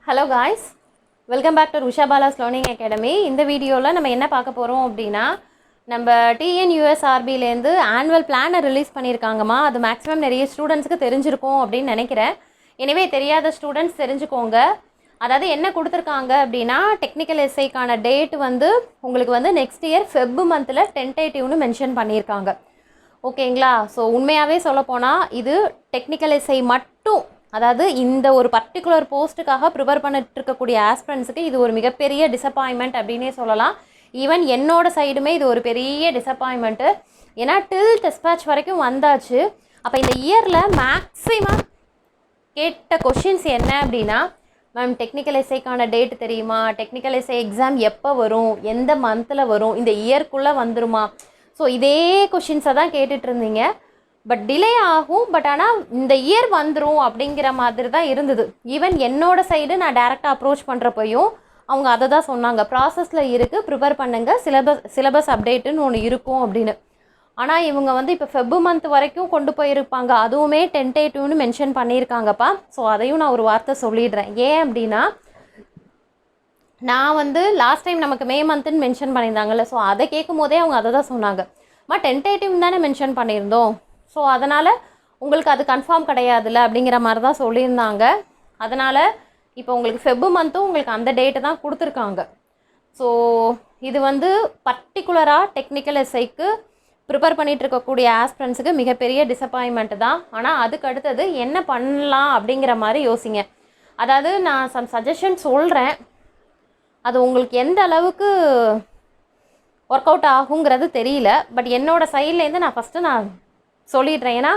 Hello guys, welcome back to Rusha Bala's Learning Academy. இந்த வீடியோவில் நம்ம என்ன பார்க்க போகிறோம் அப்படின்னா நம்ம TNUSRBலேருந்து ஆனுவல் பிளானை ரிலீஸ் பண்ணியிருக்காங்கம்மா. அது மேக்ஸிமம் நிறைய ஸ்டூடெண்ட்ஸுக்கு தெரிஞ்சிருக்கும் அப்படின்னு நினைக்கிறேன். எனவே தெரியாத ஸ்டூடெண்ட்ஸ் தெரிஞ்சுக்கோங்க. அதாவது என்ன கொடுத்துருக்காங்க அப்படின்னா டெக்னிக்கல் எஸ்ஐக்கான டேட் வந்து உங்களுக்கு வந்து நெக்ஸ்ட் இயர் ஃபெப் மந்தில் டென்டேட்டிவ்னு மென்ஷன் பண்ணியிருக்காங்க. ஓகேங்களா? ஸோ உண்மையாகவே சொல்லப்போனால் இது டெக்னிக்கல் எஸ்ஐ மட்டும், அதாவது இந்த ஒரு பர்டிகுலர் போஸ்ட்டுக்காக ப்ரிப்பேர் பண்ணிட்டு இருக்கக்கூடிய ஆஸ்பிரண்ட்ஸுக்கு இது ஒரு மிகப்பெரிய டிசப்பாயின்மெண்ட் அப்படின்னே சொல்லலாம். ஈவன் என்னோட சைடுமே இது ஒரு பெரிய டிசப்பாயின்மெண்ட்டு. ஏன்னா டில் டெஸ்பேட்ச் வரைக்கும் வந்தாச்சு. அப்போ இந்த இயரில் மேக்ஸிமம் கேட்ட கொஷின்ஸ் என்ன அப்படின்னா, மேம் டெக்னிக்கல் எஸ்ஐக்கான டேட் தெரியுமா, டெக்னிக்கல் எஸ்ஐ எக்ஸாம் எப்போ வரும், எந்த மந்தில் வரும், இந்த இயர்க்குள்ளே வந்துருமா, ஸோ இதே கொஷின்ஸை தான் கேட்டுட்டு இருந்தீங்க. பட் டிலே ஆகும், பட் ஆனால் இந்த இயர் வந்துடும் அப்படிங்கிற மாதிரி தான் இருந்தது. ஈவன் என்னோட சைடு நான் டேரெக்டாக அப்ரோச் பண்ணுறப்பையும் அவங்க அதை தான் சொன்னாங்க, ப்ராசஸில் இருக்குது, ப்ரிப்பேர் பண்ணுங்கள், சிலபஸ் அப்டேட்டுன்னு ஒன்று இருக்கும் அப்படின்னு. ஆனால் இவங்க வந்து இப்போ ஃபெப் மந்த் வரைக்கும் கொண்டு போயிருப்பாங்க, அதுவுமே டென்டேட்டிவ்னு மென்ஷன் பண்ணியிருக்காங்கப்பா. ஸோ அதையும் நான் ஒரு வார்த்தை சொல்லிடுறேன். ஏன் அப்படின்னா நான் வந்து லாஸ்ட் டைம் நமக்கு மே மந்த்துன்னு மென்ஷன் பண்ணியிருந்தாங்கல்ல, ஸோ அதை கேட்கும் போதே அவங்க அதை தான் சொன்னாங்க, டென்டேட்டிவ் தானே மென்ஷன் பண்ணியிருந்தோம், ஸோ அதனால் உங்களுக்கு அது கன்ஃபார்ம் கிடையாதுல்ல அப்படிங்கிற மாதிரி தான் சொல்லியிருந்தாங்க. அதனால் இப்போ உங்களுக்கு ஃபெப் மந்த்தும் உங்களுக்கு அந்த டேட்டு தான் கொடுத்துருக்காங்க. ஸோ இது வந்து பர்டிகுலராக டெக்னிக்கல் எஸ்ஐக்கு ப்ரிப்பேர் பண்ணிகிட்டு இருக்கக்கூடிய ஆஸ்பிரண்ட்ஸுக்கு மிகப்பெரிய டிசப்பாயின்மெண்ட்டு தான். ஆனால் அதுக்கு அடுத்தது என்ன பண்ணலாம் அப்படிங்கிற மாதிரி யோசிங்க. அதாவது நான் சம் சஜஷன் சொல்கிறேன், அது உங்களுக்கு எந்த அளவுக்கு ஒர்க் அவுட் ஆகுங்கிறது தெரியல. பட் என்னோடய சைட்லேருந்து நான் ஃபஸ்ட்டு நான் சொல்லிடுறேன். ஏன்னா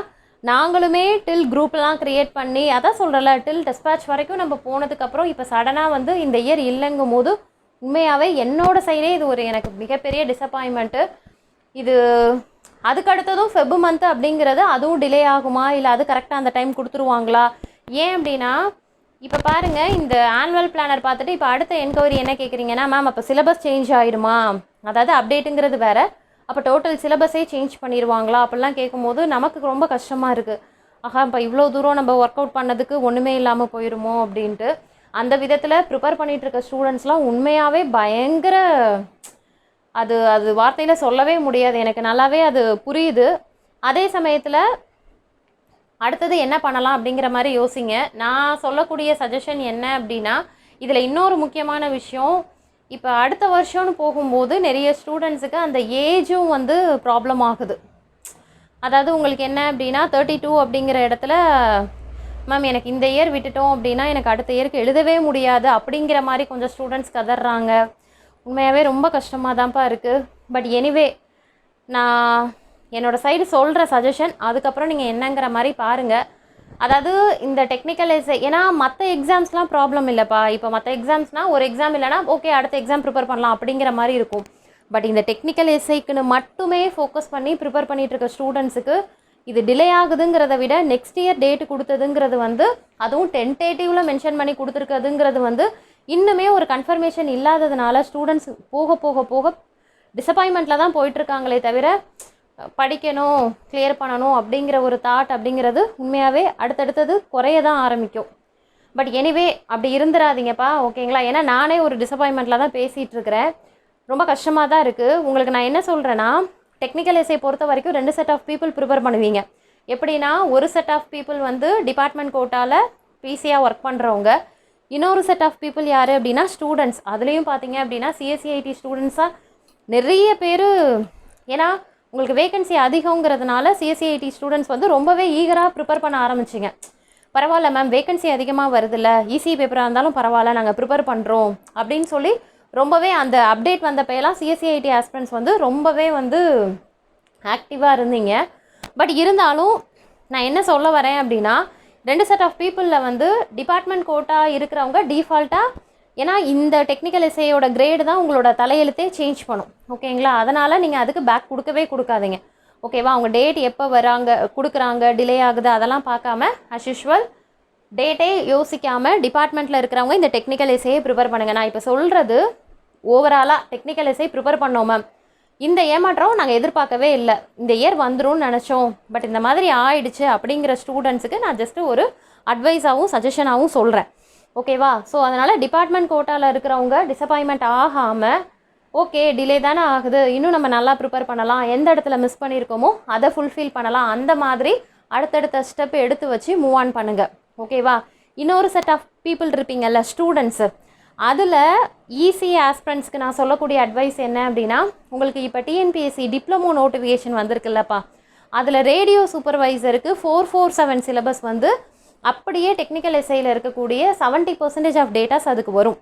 நாங்களுமே டில் குரூப்லாம் க்ரியேட் பண்ணி அதான் சொல்கிறல, டில் டெஸ்பேட்ச் வரைக்கும் நம்ம போனதுக்கப்புறம் இப்போ சடனாக வந்து இந்த இயர் இல்லைங்கும் போது உண்மையாகவே என்னோடய சைடே இது ஒரு எனக்கு மிகப்பெரிய டிசப்பாயின்மெண்ட்டு. இது அதுக்கடுத்ததும் ஃபெப் மந்த்து அப்படிங்கிறது அதுவும் டிலே ஆகுமா, இல்லை அது கரெக்டாக அந்த டைம் கொடுத்துருவாங்களா? ஏன் அப்படின்னா இப்போ பாருங்கள், இந்த ஆனுவல் பிளானர் பார்த்துட்டு இப்போ அடுத்த என்கொயரி என்ன கேட்குறீங்கன்னா, மேம் அப்போ சிலபஸ் சேஞ்ச் ஆகிடுமா, அதாவது அப்டேட்டுங்கிறது வேறு, அப்போ டோட்டல் சிலபஸே சேஞ்ச் பண்ணிடுவாங்களா அப்படிலாம் கேட்கும்போது நமக்கு ரொம்ப கஷ்டமாக இருக்குது. ஆஹா, இப்போ இவ்வளோ தூரம் நம்ம ஒர்க் அவுட் பண்ணதுக்கு ஒன்றுமே இல்லாமல் போயிடுமோ அப்படின்ட்டு. அந்த விதத்தில் ப்ரிப்பேர் பண்ணிகிட்ருக்க ஸ்டூடெண்ட்ஸ்லாம் உண்மையாகவே பயங்கர அது அது வார்த்தையில் சொல்லவே முடியாது. எனக்கு நல்லாவே அது புரியுது. அதே சமயத்தில் அடுத்தது என்ன பண்ணலாம் அப்படிங்கிற மாதிரி யோசிங்க. நான் சொல்லக்கூடிய சஜஷன் என்ன அப்படின்னா, இதில் இன்னொரு முக்கியமான விஷயம், இப்போ அடுத்த வருஷம்னு போகும்போது நிறைய ஸ்டூடெண்ட்ஸுக்கு அந்த ஏஜும் வந்து ப்ராப்ளம் ஆகுது. அதாவது உங்களுக்கு என்ன அப்படின்னா 32 அப்படிங்கிற இடத்துல, மேம் எனக்கு இந்த இயர் விட்டுட்டோம் அப்படின்னா எனக்கு அடுத்த இயருக்கு எழுதவே முடியாது அப்படிங்கிற மாதிரி கொஞ்சம் ஸ்டூடெண்ட்ஸ் கதறாங்க. உண்மையாகவே ரொம்ப கஷ்டமாக தான்ப்பா இருக்குது. பட் எனிவே நான் என்னோடய சைடு சொல்கிற சஜஷன், அதுக்கப்புறம் நீங்கள் என்னங்கிற மாதிரி பாருங்கள். அதாவது இந்த டெக்னிக்கல் எஸ்ஐ, ஏன்னா மற்ற எக்ஸாம்ஸ்லாம் ப்ராப்ளம் இல்லைப்பா. இப்போ மற்ற எக்ஸாம்ஸ்னால் ஒரு எக்ஸாம் இல்லைனா ஓகே அடுத்த எக்ஸாம் ப்ரிப்பேர் பண்ணலாம் அப்படிங்கிற மாதிரி இருக்கும். பட் இந்த டெக்னிக்கல் எஸ்ஐக்குன்னு மட்டுமே ஃபோக்கஸ் பண்ணி ப்ரிப்பேர் பண்ணிகிட்டு இருக்க ஸ்டூடெண்ட்ஸுக்கு இது டிலே ஆகுதுங்கிறத விட நெக்ஸ்ட் இயர் டேட்டு கொடுத்ததுங்கிறது வந்து, அதுவும் டென்டேட்டிவில் மென்ஷன் பண்ணி கொடுத்துருக்குதுங்கிறது வந்து இன்னுமே ஒரு கன்ஃபர்மேஷன் இல்லாததுனால ஸ்டூடெண்ட்ஸ் போக போக போக டிசப்பாயின்மெண்ட்டில் தான் போயிட்டுருக்காங்களே தவிர படிக்கணும், கிளியர் பண்ணணும் அப்படிங்கிற ஒரு தாட் அப்படிங்கிறது உண்மையாகவே அடுத்தடுத்தது குறைய தான் ஆரம்பிக்கும். பட் எனிவே அப்படி இருந்துடாதீங்கப்பா, ஓகேங்களா? ஏன்னா நானே ஒரு டிசப்பாயின்மெண்ட்டில் தான் பேசிகிட்டு இருக்கிறேன். ரொம்ப கஷ்டமாக தான் இருக்குது. உங்களுக்கு நான் என்ன சொல்கிறேன்னா, டெக்னிக்கல் எஸ்ஐ பொறுத்த வரைக்கும் 2 செட் ஆஃப் பீப்புள் ப்ரிப்பேர் பண்ணுவீங்க. எப்படின்னா ஒரு செட் ஆஃப் பீப்புள் வந்து டிபார்ட்மெண்ட் கோட்டாவில் பிசியாக ஒர்க் பண்ணுறவங்க, இன்னொரு செட் ஆஃப் பீப்புள் யார் அப்படின்னா ஸ்டூடெண்ட்ஸ். அதுலேயும் பார்த்தீங்க அப்படின்னா சிஎஸ்சிஐடி ஸ்டூடெண்ட்ஸாக நிறைய பேர், ஏன்னா உங்களுக்கு வேகன்சி அதிகங்கிறதுனால சிஎஸ்சிஐடி ஸ்டூடெண்ட்ஸ் வந்து ரொம்பவே ஈகராக ப்ரிப்பேர் பண்ண ஆரம்பிச்சிங்க. பரவாயில்ல மேம் வேகன்சி அதிகமாக வருதில்ல, ஈஸி பேப்பராக இருந்தாலும் பரவாயில்ல நாங்கள் ப்ரிப்பேர் பண்ணுறோம் அப்படின்னு சொல்லி ரொம்பவே அந்த அப்டேட் வந்தப்பெல்லாம் சிஎஸ்சிஐடி ஆஸ்பிரண்ட்ஸ் வந்து ரொம்பவே வந்து ஆக்டிவாக இருந்தீங்க. பட் இருந்தாலும் நான் என்ன சொல்ல வரேன் அப்படின்னா, 2 செட் ஆஃப் பீப்புளில் வந்து டிபார்ட்மெண்ட் கோட்டா இருக்கிறவங்க டிஃபால்ட்டாக, ஏன்னா இந்த டெக்னிக்கல் எஸ்ஐயோட கிரேடு தான் உங்களோட தலையெழுத்தே சேஞ்ச் பண்ணும், ஓகேங்களா? அதனால் நீங்கள் அதுக்கு பேக் கொடுக்காதீங்க, ஓகேவா? அவங்க டேட் எப்போ வராங்க கொடுக்குறாங்க, டிலே ஆகுது அதெல்லாம் பார்க்காம அஸ் யூஷுவல் டேட்டே யோசிக்காமல் டிபார்ட்மெண்ட்டில் இருக்கிறவங்க இந்த டெக்னிக்கல் எஸ்ஐயை ப்ரிப்பேர் பண்ணுங்கள். நான் இப்போ சொல்கிறது ஓவராலாக டெக்னிக்கல் எஸ்ஐ ப்ரிப்பேர் பண்ணோம் மேம், இந்த ஏமாற்றம் நாங்கள் எதிர்பார்க்கவே இல்லை, இந்த இயர் வந்துடும் நினச்சோம், பட் இந்த மாதிரி ஆயிடுச்சு அப்படிங்கிற ஸ்டூடெண்ட்ஸுக்கு நான் ஜஸ்ட்டு ஒரு அட்வைஸாகவும் சஜஷனாகவும் சொல்கிறேன். ஓகேவா? ஸோ அதனால் டிபார்ட்மெண்ட் கோட்டாவில் இருக்கிறவங்க டிசப்பாயின்மெண்ட் ஆகாமல், ஓகே டிலே தானே ஆகுது, இன்னும் நம்ம நல்லா ப்ரிப்பேர் பண்ணலாம், எந்த இடத்துல மிஸ் பண்ணியிருக்கோமோ அதை ஃபுல்ஃபில் பண்ணலாம், அந்த மாதிரி அடுத்தடுத்த ஸ்டெப் எடுத்து வச்சு மூவ் ஆன் பண்ணுங்கள். ஓகேவா? இன்னொரு செட் ஆஃப் பீப்புள் இருப்பீங்கல்ல, ஸ்டூடெண்ட்ஸு. அதில் ஈஸி ஆஸ்பிரண்ட்ஸ்க்கு நான் சொல்லக்கூடிய அட்வைஸ் என்ன அப்படின்னா, உங்களுக்கு இப்போ டிஎன்பிஎஸ்சி டிப்ளமோ நோட்டிஃபிகேஷன் வந்திருக்குல்லப்பா, அதில் ரேடியோ சூப்பர்வைசருக்கு 447 சிலபஸ் வந்து அப்படியே டெக்னிக்கல் எஸ்ஐயில் இருக்கக்கூடிய 70% ஆஃப் டேட்டாஸ் அதுக்கு வரும்.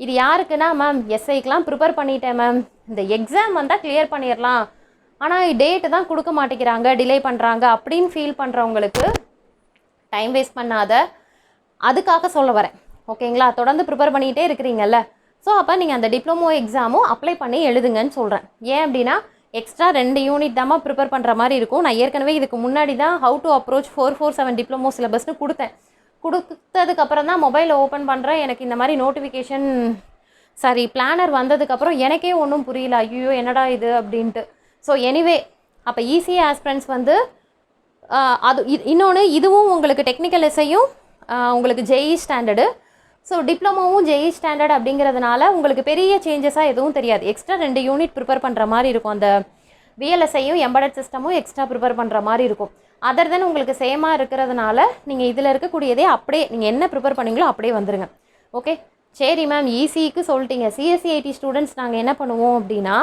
இது யாருக்குன்னா, மேம் எஸ்ஐக்கெலாம் ப்ரிப்பேர் பண்ணிட்டேன் மேம், இந்த எக்ஸாம் வந்தால் கிளியர் பண்ணிடலாம், ஆனால் டேட்டு தான் கொடுக்க மாட்டேங்கிறாங்க, டிலே பண்ணுறாங்க அப்படின்னு ஃபீல் பண்ணுறவங்களுக்கு டைம் வேஸ்ட் பண்ணாத, அதுக்காக சொல்ல வரேன். ஓகேங்களா? தொடர்ந்து ப்ரிப்பேர் பண்ணிகிட்டே இருக்கிறீங்கல்ல, ஸோ அப்போ நீங்கள் அந்த டிப்ளமோ எக்ஸாமும் அப்ளை பண்ணி எழுதுங்கன்னு சொல்கிறேன். ஏன் அப்படின்னா, எக்ஸ்ட்ரா 2 யூனிட் தாம்மா ப்ரிப்பேர் பண்ணுற மாதிரி இருக்கும். நான் ஏற்கனவே இதுக்கு முன்னாடி தான் ஹவு டு அப்ரோச் 447 டிப்ளமோ சிலபஸ்னு கொடுத்ததுக்கப்புறம் தான் மொபைலை ஓப்பன் பண்ணுறேன். எனக்கு இந்த மாதிரி நோட்டிஃபிகேஷன் பிளானர் வந்ததுக்கப்புறம் எனக்கே ஒன்றும் புரியல, ஐயோ என்னடா இது அப்படின்ட்டு. ஸோ எனிவே, அப்போ ஈஸி ஆஸ்பிரண்ட்ஸ் வந்து அது இன்னொன்று, இதுவும் உங்களுக்கு டெக்னிக்கல் எஸ்ஐயும் உங்களுக்கு ஜேஇ ஸ்டாண்டர்டு, ஸோ டிப்ளமோவும் ஜேஇ ஸ்டாண்டர்ட் அப்படிங்கிறதுனால உங்களுக்கு பெரிய சேஞ்சஸாக எதுவும் தெரியாது. எக்ஸ்ட்ரா 2 யூனிட் ப்ரிப்பேர் பண்ணுற மாதிரி இருக்கும். அந்த விஎல்எஸ்ஐயும் எம்படட் சிஸ்டமும் எக்ஸ்ட்ரா ப்ரிப்பேர் பண்ணுற மாதிரி இருக்கும். அதர் தென் உங்களுக்கு சேமாக இருக்கிறதுனால நீங்கள் இதில் இருக்கக்கூடியதே அப்படியே நீங்கள் என்ன ப்ரிப்பேர் பண்ணீங்களோ அப்படியே வந்துடுங்க. ஓகே, சரி மேம், ஈஸிக்கு சொல்லிட்டீங்க. சிஎஸ்சிஐடி ஸ்டூடெண்ட்ஸ் நாங்கள் என்ன பண்ணுவோம் அப்படின்னா,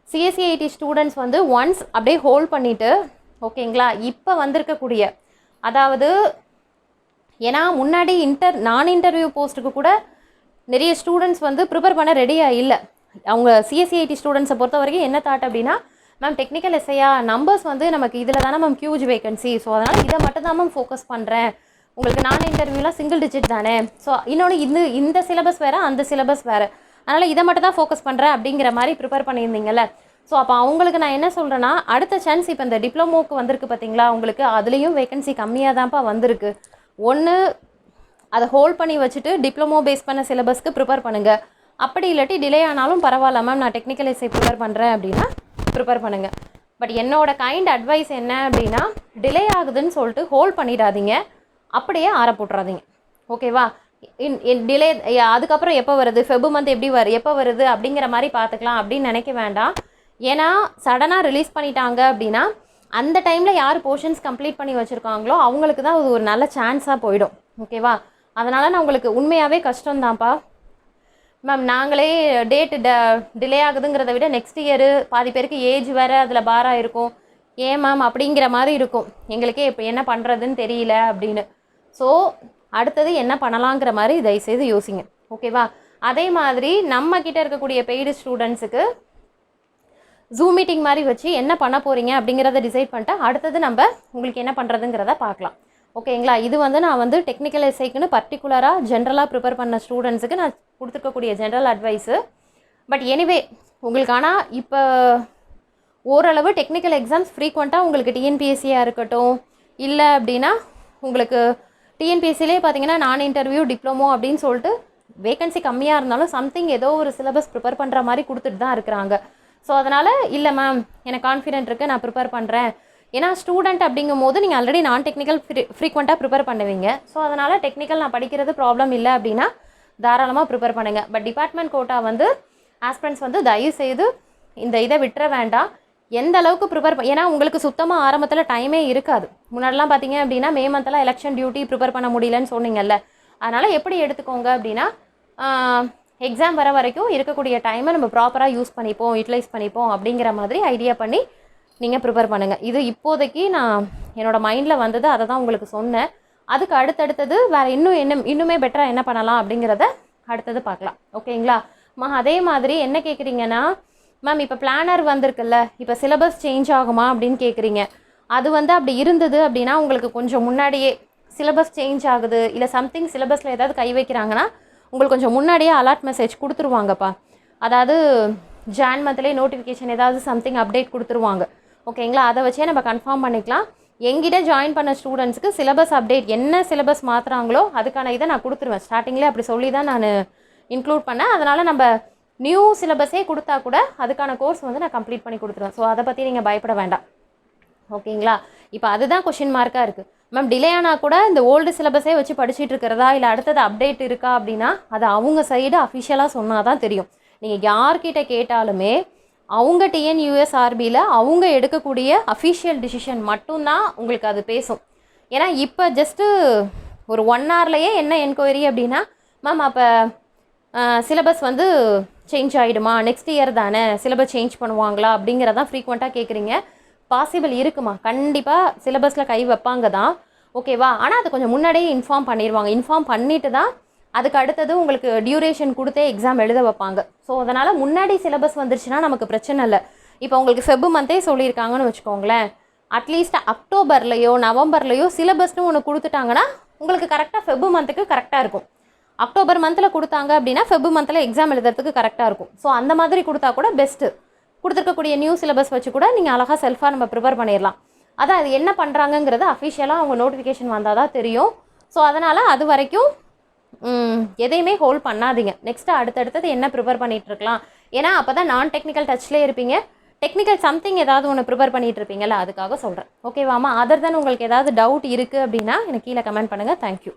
சிஎஸ்சிஐடி ஸ்டூடெண்ட்ஸ் வந்து ஒன்ஸ் அப்படியே ஹோல்ட் பண்ணிவிட்டு, ஓகேங்களா, இப்போ வந்திருக்கக்கூடிய, அதாவது ஏன்னா முன்னாடி நான் இன்டர்வியூ போஸ்ட்டுக்கு கூட நிறைய ஸ்டூடெண்ட்ஸ் வந்து ப்ரிப்பேர் பண்ண ரெடியாக இல்லை. அவங்க சிஎஸ்சிஐடி ஸ்டூடெண்ட்ஸை பொறுத்த வரைக்கும் என்ன தாட் அப்படின்னா, மேம் டெக்னிக்கல் எஸ்ஐயா, நம்பர்ஸ் வந்து நமக்கு இதில் தானே மேம் ஹியூஜ் வேகன்சி, ஸோ அதனால் இதை மட்டும் தான் மேம் ஃபோக்கஸ் பண்ணுறேன், உங்களுக்கு நான் இன்டர்வியூலாம் சிங்கிள் டிஜிட் தானே, ஸோ இன்னொன்று இந்த சிலபஸ் வேறு அந்த சிலபஸ் வேறு, அதனால் இதை மட்டும் தான் ஃபோக்கஸ் பண்ணுறேன் அப்படிங்கிற மாதிரி ப்ரிப்பேர் பண்ணியிருந்தீங்கல்ல. ஸோ அப்போ அவங்களுக்கு நான் என்ன சொல்கிறேன்னா, அடுத்த சான்ஸ் இப்போ இந்த டிப்ளமோக்கு வந்திருக்கு பார்த்தீங்களா, உங்களுக்கு அதுலேயும் வேகன்சி கம்மியாக தான்ப்பா வந்திருக்கு. ஒன்று அதை ஹோல்ட் பண்ணி வச்சுட்டு டிப்ளமோ பேஸ் பண்ண சிலபஸ்க்கு ப்ரிப்பேர் பண்ணுங்கள். அப்படி இல்லாட்டி டிலே ஆனாலும் பரவாயில்ல மேம், நான் டெக்னிக்கல் எஸ்ஐ ப்ரிப்பேர் பண்ணுறேன் அப்படின்னா ப்ரிப்பேர் பண்ணுங்கள். பட் என்னோட கைண்ட் அட்வைஸ் என்ன அப்படின்னா, டிலே ஆகுதுன்னு சொல்லிட்டு ஹோல்ட் பண்ணிடாதீங்க, அப்படியே ஆற போட்டுறாதீங்க. ஓகேவா? டிலே அதுக்கப்புறம் எப்போ வருது, ஃபெபு மந்த் எப்போ வருது அப்படிங்கிற மாதிரி பார்த்துக்கலாம் அப்படின்னு நினைக்க வேண்டாம். ஏன்னா சடனாக ரிலீஸ் பண்ணிட்டாங்க அப்படின்னா அந்த டைமில் யார் போர்ஷன்ஸ் கம்ப்ளீட் பண்ணி வச்சுருக்காங்களோ அவங்களுக்கு தான் அது ஒரு நல்ல சான்ஸாக போயிடும். ஓகேவா? அதனால் நான் உங்களுக்கு உண்மையாகவே கஷ்டம்தான்ப்பா மேம், நாங்களே டேட்டு டிலே ஆகுதுங்கிறத விட நெக்ஸ்ட் இயரு பாதி பேருக்கு ஏஜ் வேறு அதில் பாராக இருக்கும், ஏன் மேம் அப்படிங்கிற மாதிரி இருக்கும், எங்களுக்கே இப்போ என்ன பண்ணுறதுன்னு தெரியல அப்படின்னு. ஸோ அடுத்தது என்ன பண்ணலாங்கிற மாதிரி தயவுசெய்து யோசிங்க. ஓகேவா? அதே மாதிரி நம்மக்கிட்ட இருக்கக்கூடிய பெய்டு ஸ்டூடெண்ட்ஸுக்கு ஜூம் மீட்டிங் மாதிரி வச்சு என்ன பண்ண போகிறீங்க அப்படிங்கிறத டிசைட் பண்ணிட்டு அடுத்தது நம்ம உங்களுக்கு என்ன பண்ணுறதுங்கிறத பார்க்கலாம். ஓகேங்களா? இது வந்து நான் வந்து டெக்னிக்கல் எஸ்ஐக்குன்னு பர்டிகுலராக ஜென்ரலாக ப்ரிப்பேர் பண்ண ஸ்டூடெண்ட்ஸுக்கு நான் கொடுத்துருக்கக்கூடிய ஜென்ரல் அட்வைஸு. பட் எனிவே உங்களுக்கு ஆனால் இப்போ ஓரளவு டெக்னிக்கல் எக்ஸாம்ஸ் ஃப்ரீக்வெண்ட்டாக உங்களுக்கு டிஎன்பிஎஸ்சியாக இருக்கட்டும், இல்லை அப்படின்னா உங்களுக்கு டிஎன்பிஎஸ்சிலே பார்த்தீங்கன்னா நான் இன்டர்வியூ டிப்ளமோ அப்படின்னு சொல்லிட்டு வேகன்சி கம்மியாக இருந்தாலும் சம்திங் ஏதோ ஒரு சிலபஸ் ப்ரிப்பேர் பண்ணுற மாதிரி கொடுத்துட்டு தான் இருக்கிறாங்க. ஸோ அதனால் இல்லை மேம் எனக்கு கான்ஃபிடென்ட் இருக்குது, நான் ப்ரிப்பேர் பண்ணுறேன். ஏன்னா ஸ்டூடெண்ட் அப்படிங்கும் போது நீங்கள் ஆல்ரெடி நான் டெக்னிக்கல் ஃப்ரீக்வெண்ட்டாக ப்ரிப்பேர் பண்ணுவீங்க. ஸோ அதனால் டெக்னிக்கல் நான் படிக்கிறது ப்ராப்ளம் இல்லை அப்படின்னா தாராளமாக ப்ரிப்பேர் பண்ணுங்கள். பட் டிபார்ட்மெண்ட் கோட்டா வந்து ஆஸ்பிரண்ட்ஸ் வந்து தயவுசெய்து இந்த இதை விட்டுற வேண்டாம். எந்த அளவுக்கு ப்ரிப்பேர் ஏன்னா உங்களுக்கு சுத்தமாக ஆரம்பத்தில் டைமே இருக்காது. முன்னாடிலாம் பார்த்தீங்க அப்படின்னா மே மந்த்லாம் எலெக்ஷன் டியூட்டி ப்ரிப்பேர் பண்ண முடியலன்னு சொன்னீங்கல்ல, அதனால் எப்படி எடுத்துக்கோங்க அப்படின்னா, எக்ஸாம் வர வரைக்கும் இருக்கக்கூடிய டைமை நம்ம ப்ராப்பராக யூஸ் பண்ணிப்போம், யூட்டிலைஸ் பண்ணிப்போம் அப்படிங்கிற மாதிரி ஐடியா பண்ணி நீங்கள் ப்ரிப்பேர் பண்ணுங்கள். இது இப்போதைக்கு நான் என்னோடய மைண்டில் வந்தது, அதை தான் உங்களுக்கு சொன்னேன். அதுக்கு அடுத்தடுத்தது வேறு இன்னுமே பெட்டராக என்ன பண்ணலாம் அப்படிங்கிறத அடுத்தது பார்க்கலாம். ஓகேங்களா? அதே மாதிரி என்ன கேட்குறீங்கன்னா, மேம் இப்போ பிளானர் வந்திருக்குல்ல, இப்போ சிலபஸ் சேஞ்ச் ஆகுமா அப்படின்னு கேட்குறீங்க. அது வந்து அப்படி இருந்தது அப்படின்னா உங்களுக்கு கொஞ்சம் முன்னாடியே சிலபஸ் சேஞ்ச் ஆகுது, இல்லை சம்திங் சிலபஸில் ஏதாவது கை வைக்கிறாங்கன்னா உங்களுக்கு கொஞ்சம் முன்னாடியே அலர்ட் மெசேஜ் கொடுத்துருவாங்கப்பா. அதாவது ஜான் மந்த்லேயே நோட்டிஃபிகேஷன் ஏதாவது சம்திங் அப்டேட் கொடுத்துருவாங்க. ஓகேங்களா? அதை வச்சே நம்ம கன்ஃபார்ம் பண்ணிக்கலாம். எங்கிட்ட ஜாயின் பண்ண ஸ்டூடெண்ட்ஸுக்கு சிலபஸ் அப்டேட் என்ன சிலபஸ் மாற்றுறாங்களோ அதுக்கான இதை நான் கொடுத்துருவேன். ஸ்டார்டிங்லேயே அப்படி சொல்லி தான் நான் இன்க்ளூட் பண்ணேன். அதனால் நம்ம நியூ சிலபஸே கொடுத்தா கூட அதுக்கான கோர்ஸ் வந்து நான் கம்ப்ளீட் பண்ணி கொடுத்துருவேன். ஸோ அதை பற்றி நீங்கள் பயப்பட வேண்டாம். ஓகேங்களா? இப்போ அதுதான் கொஷின் மார்க்காக இருக்குது. மேம் டிலே ஆனால் கூட இந்த ஓல்டு சிலபஸே வச்சு படிச்சுட்டு இருக்கிறதா இல்லை அடுத்தது அப்டேட் இருக்கா அப்படின்னா அது அவங்க சைடு அஃபிஷியலாக சொன்னால் தான் தெரியும். நீங்கள் யார்கிட்ட கேட்டாலுமே அவங்க டிஎன்யூஎஸ்ஆர்பியில் அவங்க எடுக்கக்கூடிய அஃபிஷியல் டிசிஷன் மட்டும்தான் உங்களுக்கு அது பேசும். ஏன்னா இப்போ ஜஸ்ட்டு ஒரு 1 ஹவர்லையே என்ன என்கொயரி அப்படின்னா, மேம் அப்போ சிலபஸ் வந்து சேஞ்ச் ஆகிடுமா, நெக்ஸ்ட் இயர் தானே சிலபஸ் சேஞ்ச் பண்ணுவாங்களா அப்படிங்கிறதான் ஃப்ரீக்வெண்ட்டாக கேட்குறீங்க. பாசிபிள் இருக்குமா, கண்டிப்பாக சிலபஸில் கை வைப்பாங்க தான், ஓகேவா. ஆனால் அது கொஞ்சம் முன்னாடியே இன்ஃபார்ம் பண்ணிடுவாங்க. இன்ஃபார்ம் பண்ணிவிட்டு தான் அதுக்கு அடுத்தது உங்களுக்கு டியூரேஷன் கொடுத்தே எக்ஸாம் எழுத வைப்பாங்க. ஸோ அதனால் முன்னாடி சிலபஸ் வந்துருச்சுன்னா நமக்கு பிரச்சனை இல்லை. இப்போ உங்களுக்கு ஃபெப் மந்த்தே சொல்லியிருக்காங்கன்னு வச்சுக்கோங்களேன், அட்லீஸ்ட் அக்டோபர்லையோ நவம்பர்லையோ சிலபஸ்னு ஒன்று கொடுத்துட்டாங்கன்னா உங்களுக்கு கரெக்டாக ஃபெப் மந்த்துக்கு கரெக்டாக இருக்கும். அக்டோபர் மந்தில் கொடுத்தாங்க அப்படின்னா ஃபெப் மந்தில் எக்ஸாம் எழுதுறதுக்கு கரெக்டாக இருக்கும். ஸோ அந்த மாதிரி கொடுத்தா கூட பெஸ்ட்டு. கொடுத்துருக்கக்கூடிய நியூ சிலபஸ் வச்சு கூட நீங்கள் அழகாக செல்ஃபாக நம்ம ப்ரிப்பேர் பண்ணிடலாம். அதான் அது என்ன பண்ணுறாங்கங்கிறது அஃபிஷியலாக அவங்க நோட்டிஃபிகேஷன் வந்தால் தான் தெரியும். ஸோ அதனால் அது வரைக்கும் எதையுமே ஹோல்ட் பண்ணாதீங்க. நெக்ஸ்ட்டு அடுத்தடுத்தது என்ன ப்ரிப்பேர் பண்ணிகிட்ருக்கலாம். ஏன்னா அப்போ தான் நான் டெக்னிக்கல் டச்லேயே இருப்பீங்க. டெக்னிக்கல் சம்திங் ஏதாவது ஒன்று ப்ரிப்பேர் பண்ணிகிட்டு இருப்பீங்கல்ல, அதுக்காக சொல்கிறேன். ஓகேவாமா. அதர் தென் உங்களுக்கு ஏதாவது டவுட் இருக்குது அப்படின்னா எனக்கு கீழே கமெண்ட் பண்ணுங்கள். தேங்க்யூ.